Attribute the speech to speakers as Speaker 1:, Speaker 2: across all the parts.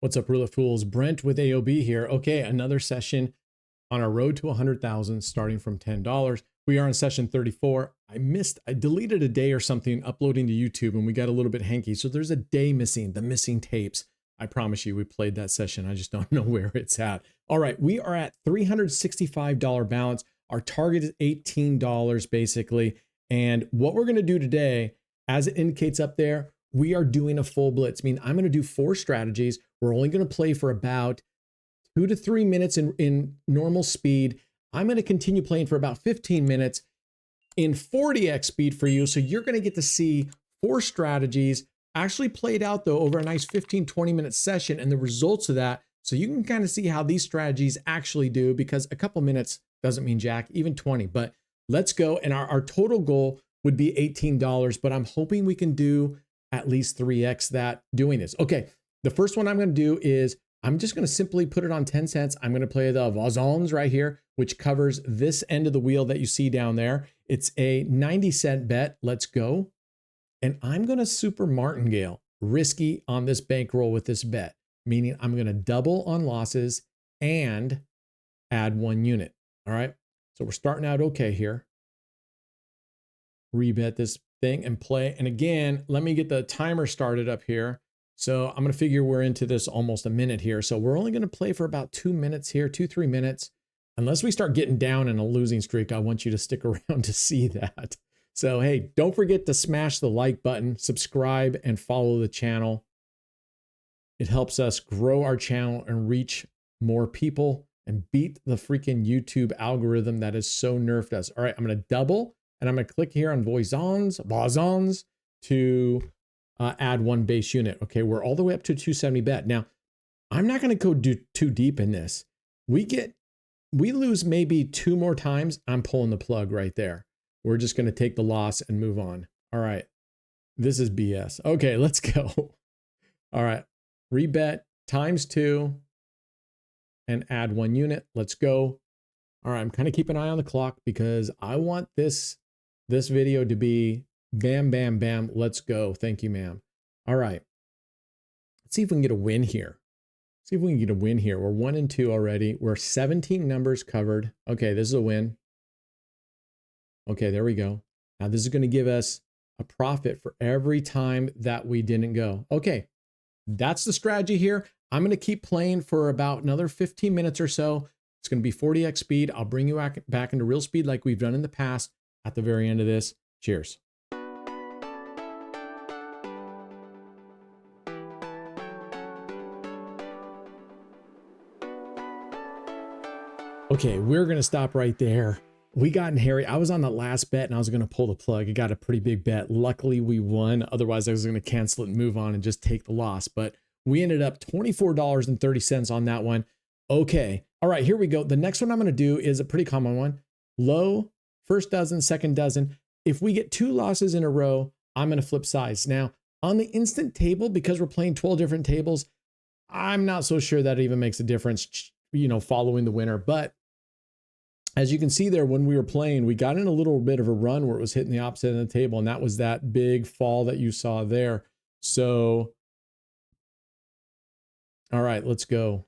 Speaker 1: What's up, Roulette Fools? Brent with AOB here. Okay, another session on our road to 100,000 starting from $10. We are on session 34. I deleted a day or something uploading to YouTube and we got a little bit hanky. So there's a day missing, the missing tapes. I promise you we played that session. I just don't know where it's at. All right, we are at $365 balance. Our target is $18 basically. And what we're gonna do today, as it indicates up there, we are doing a full blitz. I mean, I'm gonna do 4 strategies. We're only gonna play for about 2 to 3 minutes in normal speed. I'm gonna continue playing for about 15 minutes in 40x speed for you. So you're gonna get to see 4 strategies actually played out though over a nice 15-20 minute session and the results of that. So you can kind of see how these strategies actually do, because a couple minutes doesn't mean jack, even 20, but let's go. And our total goal would be $18, but I'm hoping we can do at least 3x that doing this. Okay, the first one I'm gonna do is I'm just gonna simply put it on 10 cents. I'm gonna play the Voisons right here, which covers this end of the wheel that you see down there. It's a 90-cent bet, let's go. And I'm gonna super martingale, risky on this bankroll with this bet, meaning I'm gonna double on losses and add 1 unit, all right? So we're starting out okay here. Rebet this thing and play. And again, let me get the timer started up here. So I'm gonna figure we're into this almost a minute here. So we're only gonna play for about 2 minutes here, 2-3 minutes. Unless we start getting down in a losing streak, I want you to stick around to see that. So hey, don't forget to smash the like button, subscribe, and follow the channel. It helps us grow our channel and reach more people and beat the freaking YouTube algorithm that has so nerfed us. All right, I'm gonna double. And I'm gonna click here on Voisons to add 1 base unit. Okay, we're all the way up to 270 bet. Now, I'm not gonna go too deep in this. We lose maybe 2 more times, I'm pulling the plug right there. We're just gonna take the loss and move on. All right, this is BS. Okay, let's go. All right, rebet ×2 and add 1 unit, let's go. All right, I'm kind of keeping an eye on the clock because I want this video to be bam, bam, bam, let's go. Thank you, ma'am. All right, let's see if we can get a win here. See if we can get a win here. We're 1 and 2 already. We're 17 numbers covered. Okay, this is a win. Okay, there we go. Now this is gonna give us a profit for every time that we didn't go. Okay, that's the strategy here. I'm gonna keep playing for about another 15 minutes or so. It's gonna be 40x speed. I'll bring you back into real speed like we've done in the past at the very end of this. Cheers. Okay, we're gonna stop right there. We got in Harry. I was on the last bet and I was gonna pull the plug. I got a pretty big bet. Luckily we won. Otherwise I was gonna cancel it and move on and just take the loss. But we ended up $24.30 on that one. Okay, all right, here we go. The next one I'm gonna do is a pretty common one. Low, first dozen, second dozen. If we get 2 losses in a row, I'm gonna flip sides. Now, on the instant table, because we're playing 12 different tables, I'm not so sure that it even makes a difference, you know, following the winner. But as you can see there, when we were playing, we got in a little bit of a run where it was hitting the opposite end of the table, and that was that big fall that you saw there. So, all right, let's go.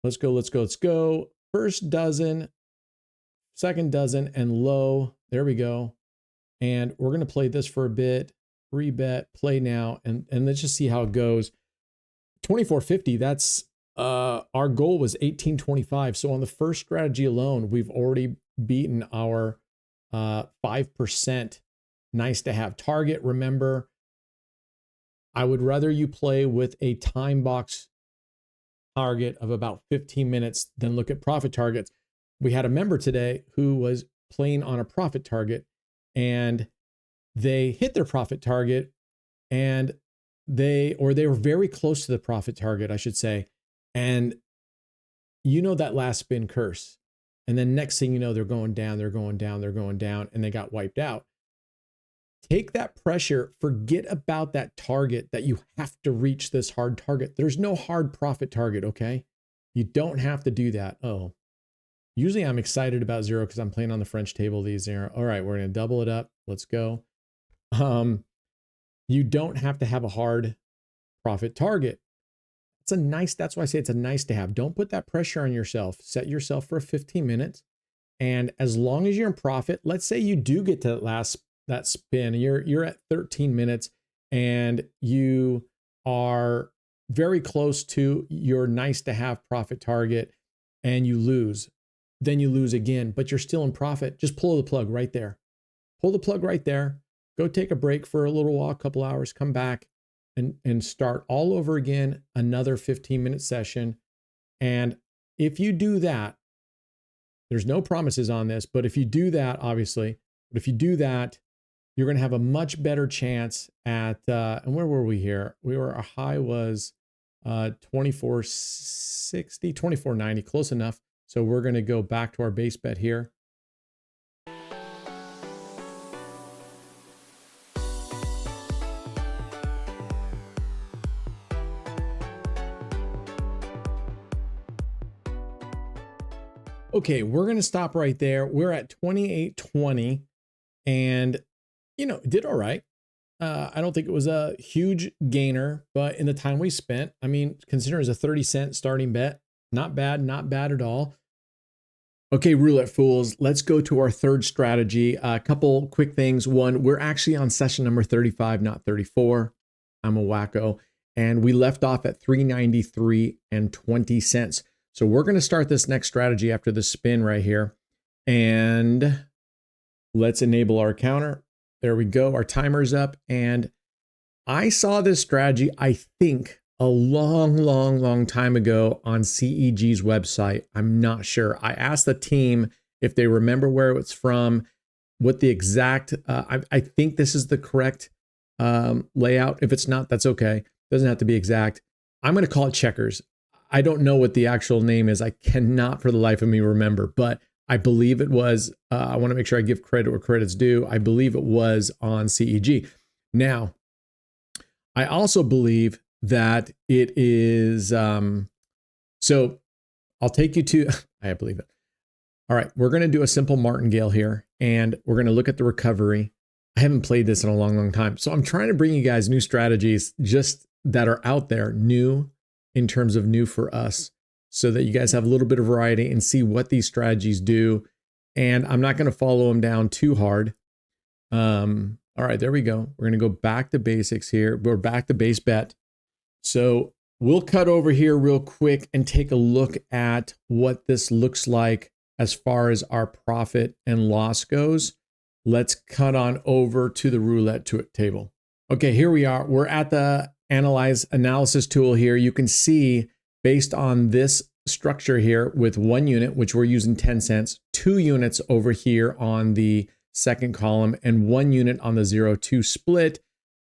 Speaker 1: Let's go, let's go, let's go. First dozen, second dozen, and low. There we go. And we're gonna play this for a bit. Rebet, play now, and let's just see how it goes. 24.50, that's our goal was 18.25. So on the first strategy alone, we've already beaten our 5% nice to have target. Remember, I would rather you play with a time box target of about 15 minutes than look at profit targets. We had a member today who was playing on a profit target and they hit their profit target and they were very close to the profit target, I should say. And you know that last spin curse. And then next thing you know, they're going down, they're going down, they're going down, and they got wiped out. Take that pressure, forget about that target that you have to reach this hard target. There's no hard profit target, okay? You don't have to do that. Oh, usually I'm excited about 0 because I'm playing on the French table these 0. All right, we're gonna double it up. Let's go. You don't have to have a hard profit target. that's why I say it's a nice to have. Don't put that pressure on yourself. Set yourself for 15 minutes. And as long as you're in profit, let's say you do get to that spin, you're at 13 minutes and you are very close to your nice to have profit target and you lose. Then you lose again, but you're still in profit. Just pull the plug right there. Pull the plug right there. Go take a break for a little while, a couple hours, come back and start all over again, another 15-minute session. And if you do that, there's no promises on this, but if you do that, obviously, you're going to have a much better chance at, and where were we here? Our high was 2460, 2490, close enough. So we're going to go back to our base bet here. Okay, we're going to stop right there. We're at 2820 and, did all right. I don't think it was a huge gainer, but in the time we spent, I mean, consider it as a 30-cent starting bet. Not bad at all. Okay, Roulette Fools, let's go to our third strategy. A couple quick things. One, we're actually on session number 35, not 34. I'm a wacko. And we left off at 393 and 20 cents. So we're going to start this next strategy after the spin right here. And let's enable our counter. There we go. Our timer's up. And I saw this strategy, I think, a long time ago on CEG's website. I'm not sure. I asked the team if they remember where it's from, what the exact, I think this is the correct layout. If it's not, that's okay. Doesn't have to be exact. I'm going to call it checkers. I don't know what the actual name is. I cannot for the life of me remember, but I believe it was, I want to make sure I give credit where credit's due. I believe it was on CEG. Now, I also believe that it is, so I'll take you to, I believe it. All right, we're going to do a simple martingale here, and we're going to look at the recovery. I haven't played this in a long time. So I'm trying to bring you guys new strategies just that are out there, new in terms of new for us, so that you guys have a little bit of variety and see what these strategies do. And I'm not going to follow them down too hard. All right, there we go. We're going to go back to basics here. We're back to base bet. So we'll cut over here real quick and take a look at what this looks like as far as our profit and loss goes. Let's cut on over to the roulette table. Okay, here we are. We're at the analysis tool here. You can see based on this structure here with 1 unit, which we're using 10 cents, 2 units over here on the second column, and 1 unit on the 0-2 split.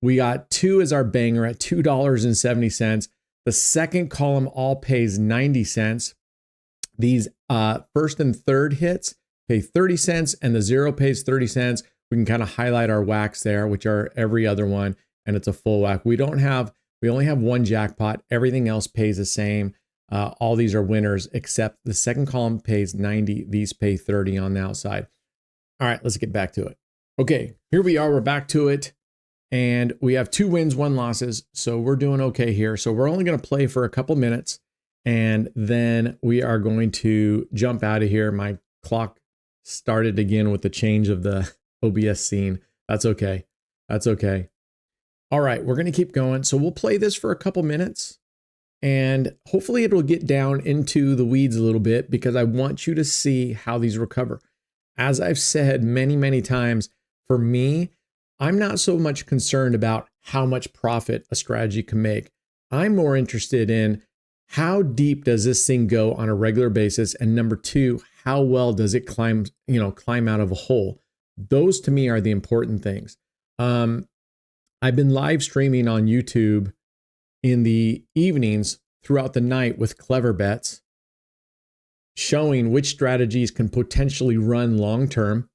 Speaker 1: We got 2 as our banger at $2.70. The second column all pays 90 cents. These first and third hits pay 30 cents, and the 0 pays 30 cents. We can kind of highlight our whacks there, which are every other one, and it's a full whack. We only have 1 jackpot. Everything else pays the same. All these are winners, except the second column pays 90. These pay 30 on the outside. All right, let's get back to it. Okay, here we are. We're back to it. And we have 2 wins, 1 losses. So we're doing okay here. So we're only going to play for a couple minutes. And then we are going to jump out of here. My clock started again with the change of the OBS scene. That's okay. That's okay. All right, we're going to keep going. So we'll play this for a couple minutes. And hopefully it'll get down into the weeds a little bit, because I want you to see how these recover. As I've said many times, for me, I'm not so much concerned about how much profit a strategy can make. I'm more interested in how deep does this thing go on a regular basis? And number 2, how well does it climb out of a hole? Those to me are the important things. I've been live streaming on YouTube in the evenings throughout the night with clever bets, showing which strategies can potentially run long term.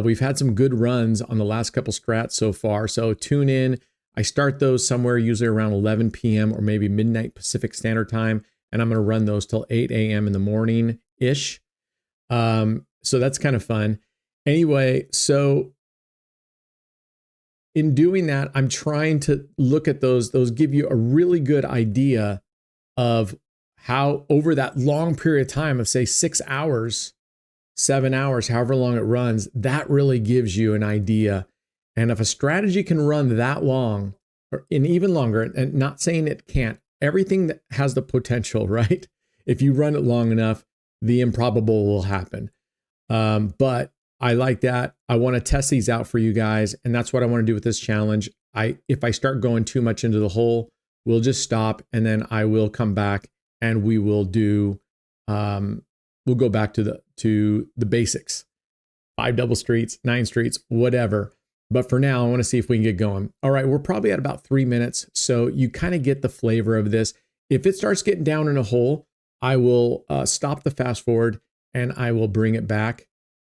Speaker 1: We've had some good runs on the last couple strats so far. So tune in. I start those somewhere usually around 11 p.m. or maybe midnight Pacific Standard Time. And I'm going to run those till 8 a.m. in the morning-ish. So that's kind of fun. Anyway, so in doing that, I'm trying to look at those give you a really good idea of how over that long period of time of say 6 hours, 7 hours, however long it runs, that really gives you an idea. And if a strategy can run that long and even longer, and not saying it can't, everything that has the potential, right? If you run it long enough, the improbable will happen. But I like that. I want to test these out for you guys. And that's what I want to do with this challenge. If I start going too much into the hole, we'll just stop, and then I will come back and we will do, we'll go back to the basics, 5 double streets, 9 streets, whatever. But for now, I want to see if we can get going. All right, we're probably at about 3 minutes. So you kind of get the flavor of this. If it starts getting down in a hole, I will stop the fast forward and I will bring it back,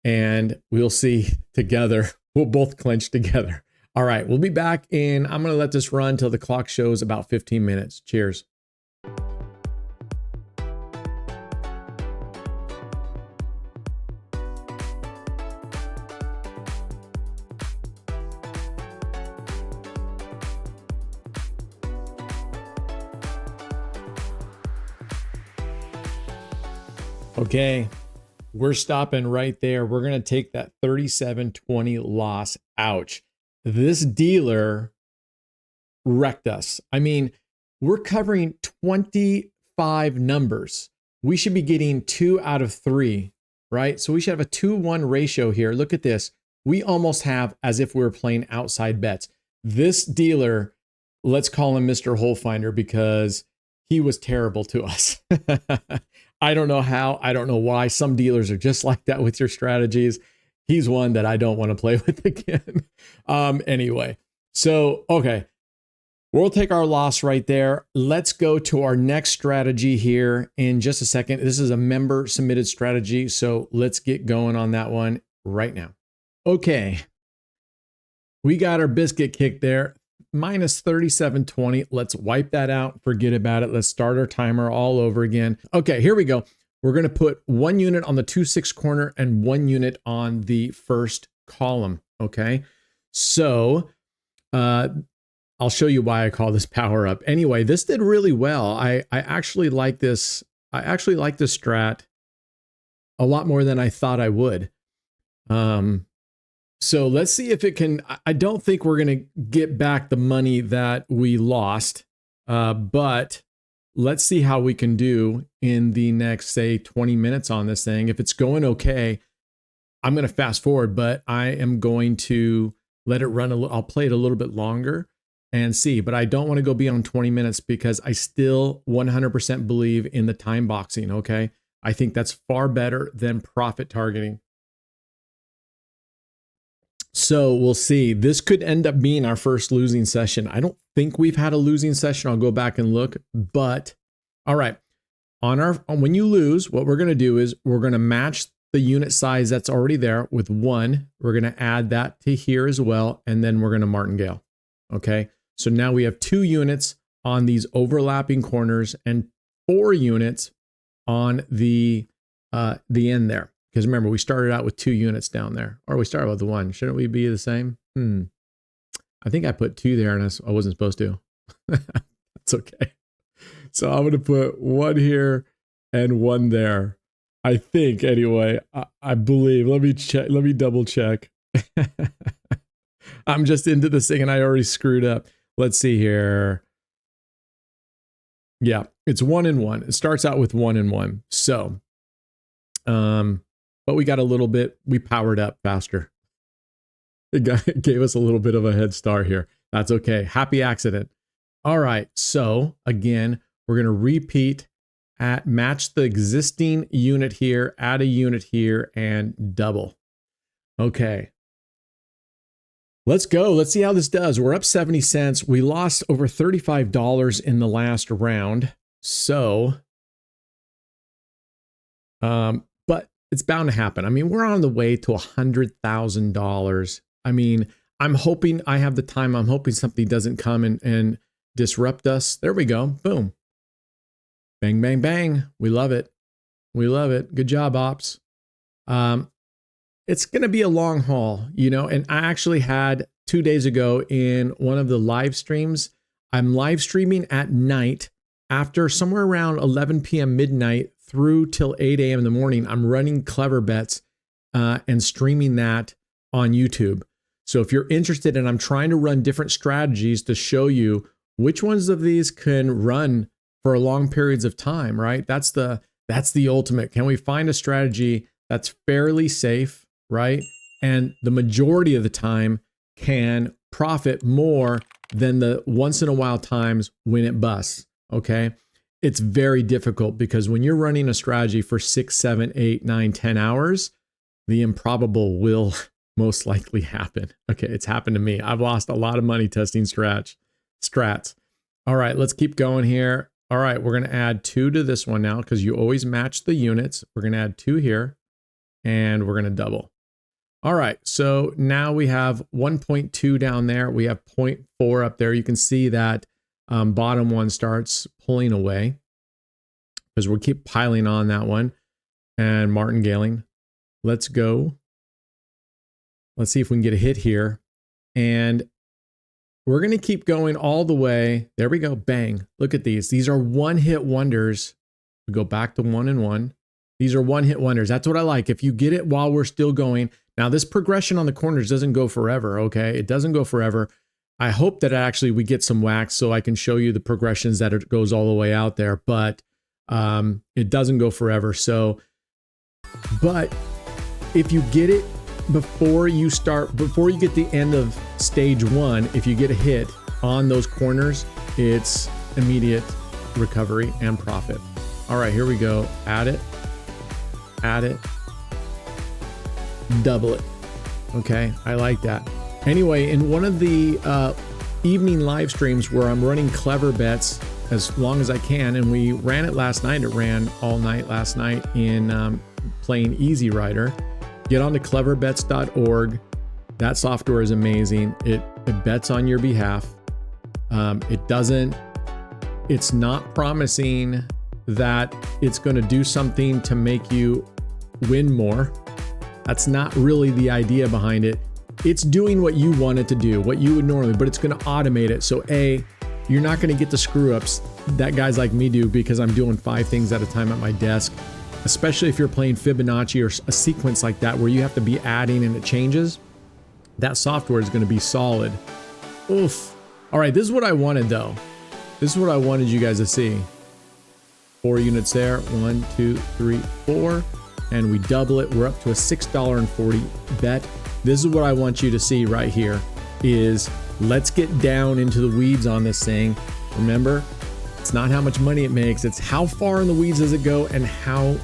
Speaker 1: and we'll see together. We'll both clench together. All right, we'll be back in. I'm going to let this run till the clock shows about 15 minutes. Cheers. Okay, we're stopping right there. We're going to take that 37.20 loss. Ouch. This dealer wrecked us. I mean, we're covering 25 numbers. We should be getting 2 out of 3, right? So we should have a 2-1 ratio here. Look at this. We almost have as if we were playing outside bets. This dealer, let's call him Mr. Hole Finder because he was terrible to us. I don't know how. I don't know why. Some dealers are just like that with your strategies. He's one that I don't want to play with again. Anyway, so, okay. We'll take our loss right there. Let's go to our next strategy here in just a second. This is a member submitted strategy. So let's get going on that one right now. Okay. We got our biscuit kick there. Minus 37.20. Let's wipe that out. Forget about it. Let's start our timer all over again. Okay, here we go. We're going to put 1 unit on the 2-6 corner and 1 unit on the first column. Okay, so I'll show you why I call this power up. Anyway, this did really well. I actually like this. I actually like this strat a lot more than I thought I would. So let's see if it can. I don't think we're going to get back the money that we lost, but let's see how we can do in the next, say, 20 minutes on this thing. If it's going okay, I'm going to fast forward, but I am going to let it run. I'll play it a little bit longer and see, but I don't want to go beyond 20 minutes because I still 100% believe in the time boxing. Okay. I think that's far better than profit targeting. So we'll see. This could end up being our first losing session. I don't think we've had a losing session. I'll go back and look, but all right. When you lose, what we're going to do is we're going to match the unit size that's already there with 1. We're going to add that to here as well. And then we're going to martingale. Okay. So now we have 2 units on these overlapping corners and 4 units on the end there. Because remember, we started out with 2 units down there, or we started with 1. Shouldn't we be the same? I think I put 2 there and I wasn't supposed to. That's okay. So I'm going to put 1 here and 1 there. I think anyway, I believe. Let me check. Let me double check. I'm just into this thing and I already screwed up. Let's see here. Yeah, it's 1 and 1. It starts out with 1 and 1. So, but we got a little bit, we powered up faster. It gave us a little bit of a head start here. That's okay. Happy accident. All right. So again, we're going to repeat match the existing unit here, add a unit here, and double. Okay. Let's go. Let's see how this does. We're up 70 cents. We lost over $35 in the last round. So, but it's bound to happen. I mean, we're on the way to $100,000. I mean, I'm hoping I have the time. I'm hoping something doesn't come and disrupt us. There we go. Boom. Bang, bang, bang. We love it. We love it. Good job, ops. It's going to be a long haul, you know, and I actually had 2 days ago in one of the live streams, I'm live streaming at night after somewhere around 11 p.m. midnight through till 8 a.m. in the morning, I'm running clever bets and streaming that on YouTube. So if you're interested, and I'm trying to run different strategies to show you which ones of these can run for long periods of time, right? That's the ultimate. Can we find a strategy that's fairly safe, right? And the majority of the time can profit more than the once in a while times when it busts, okay? It's very difficult because when you're running a strategy for 6, 7, 8, 9, 10 hours, the improbable will most likely happen. Okay, it's happened to me. I've lost a lot of money testing strats. All right, let's keep going here. All right, we're gonna add 2 to this one now because you always match the units. We're gonna add 2 here and we're gonna double. All right, so now we have 1.2 down there. We have 0.4 up there. You can see that bottom one starts pulling away because we'll keep piling on that one. And martingaling. Let's go. Let's see if we can get a hit here. And we're going to keep going all the way. There we go. Bang. Look at these. These are one-hit wonders. We go back to 1 and 1. These are one-hit wonders. That's what I like. If you get it while we're still going. Now, this progression on the corners doesn't go forever, okay? It doesn't go forever. I hope that actually we get some wax so I can show you the progressions that it goes all the way out there, but it doesn't go forever. So, but if you get it before you get the end of stage 1, if you get a hit on those corners, it's immediate recovery and profit. All right, here we go. Add it, double it. Okay, I like that. Anyway, in one of the evening live streams where I'm running clever bets as long as I can, and we ran it last night. It ran all night last night in playing Easy Rider. Get on to cleverbets.org. That software is amazing. It bets on your behalf. It's not promising that it's going to do something to make you win more. That's not really the idea behind it. It's doing what you want it to do, what you would normally, but it's going to automate it. So you're not going to get the screw ups that guys like me do because I'm doing 5 things at a time at my desk, especially if you're playing Fibonacci or a sequence like that where you have to be adding and it changes. That software is going to be solid. Oof. All right, this is what I wanted though. This is what I wanted you guys to see. 4 units there. 1, 2, 3, 4. And we double it. We're up to a $6.40 bet. This is what I want you to see right here is let's get down into the weeds on this thing. Remember, it's not how much money it makes. It's how far in the weeds does it go and how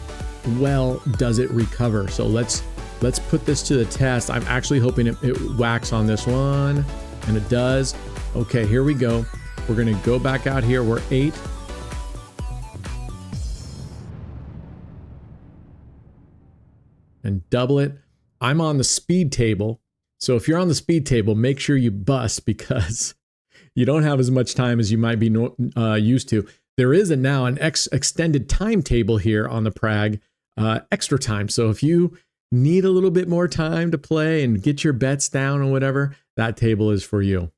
Speaker 1: well does it recover. So let's put this to the test. I'm actually hoping it whacks on this one, and it does. Okay, here we go. We're going to go back out here. We're 8. And double it. I'm on the speed table. So if you're on the speed table, make sure you bust because you don't have as much time as you might be used to. There is now an extended timetable here on the Prag, extra time. So if you need a little bit more time to play and get your bets down or whatever, that table is for you.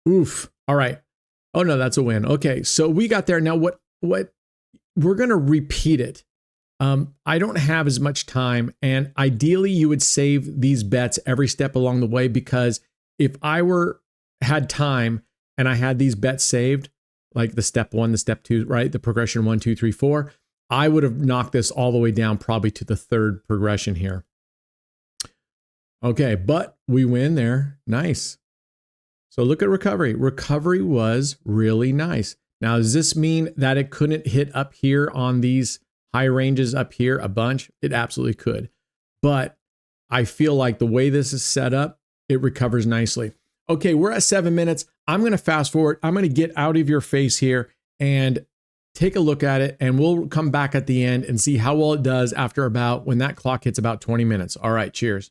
Speaker 1: Oof. All right. Oh no, that's a win. Okay. So we got there. Now what we're going to repeat it. I don't have as much time, and ideally you would save these bets every step along the way, because if I had time and I had these bets saved, like the step 1, the step 2, right? The progression 1, 2, 3, 4, I would have knocked this all the way down probably to the 3rd progression here. Okay, but we win there. Nice. So look at recovery. Recovery was really nice. Now, does this mean that it couldn't hit up here on these high ranges up here a bunch? It absolutely could. But I feel like the way this is set up, it recovers nicely. Okay, we're at 7 minutes. I'm going to fast forward. I'm going to get out of your face here and take a look at it, and we'll come back at the end and see how well it does after when that clock hits about 20 minutes. All right, cheers.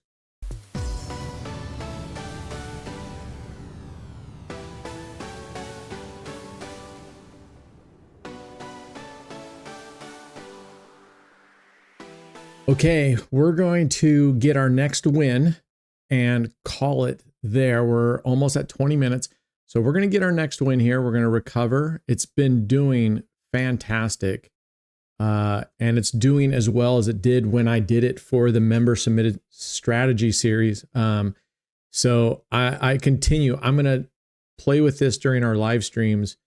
Speaker 1: Okay, we're going to get our next win and call it there. We're almost at 20 minutes. So we're going to get our next win here. We're going to recover. It's been doing fantastic. And it's doing as well as it did when I did it for the member submitted strategy series. So I continue. I'm going to play with this during our live streams.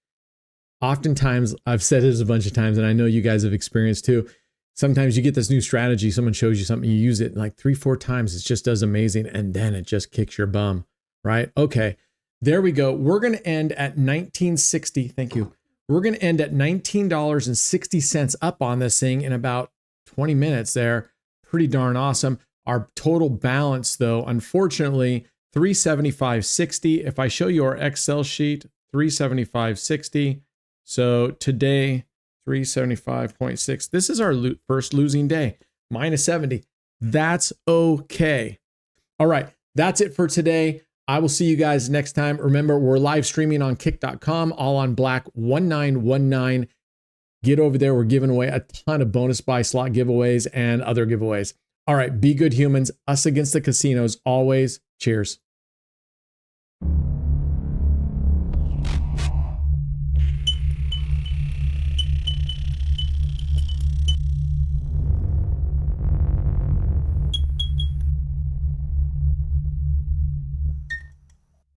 Speaker 1: Oftentimes, I've said this a bunch of times, and I know you guys have experienced too. Sometimes you get this new strategy, someone shows you something, you use it like 3-4 times, it just does amazing, and then it just kicks your bum, right? Okay, there we go. We're going to end at $19.60. Thank you. We're going to end at $19.60 up on this thing in about 20 minutes there. Pretty darn awesome. Our total balance, though, unfortunately, $375.60. If I show you our Excel sheet, $375.60. So today, 375.6. This is our first losing day, minus 70. That's okay. All right, that's it for today. I will see you guys next time. Remember, we're live streaming on kick.com, AllonBlack 1919. Get over there. We're giving away a ton of bonus buy slot giveaways and other giveaways. All right, be good humans. Us against the casinos always. Cheers.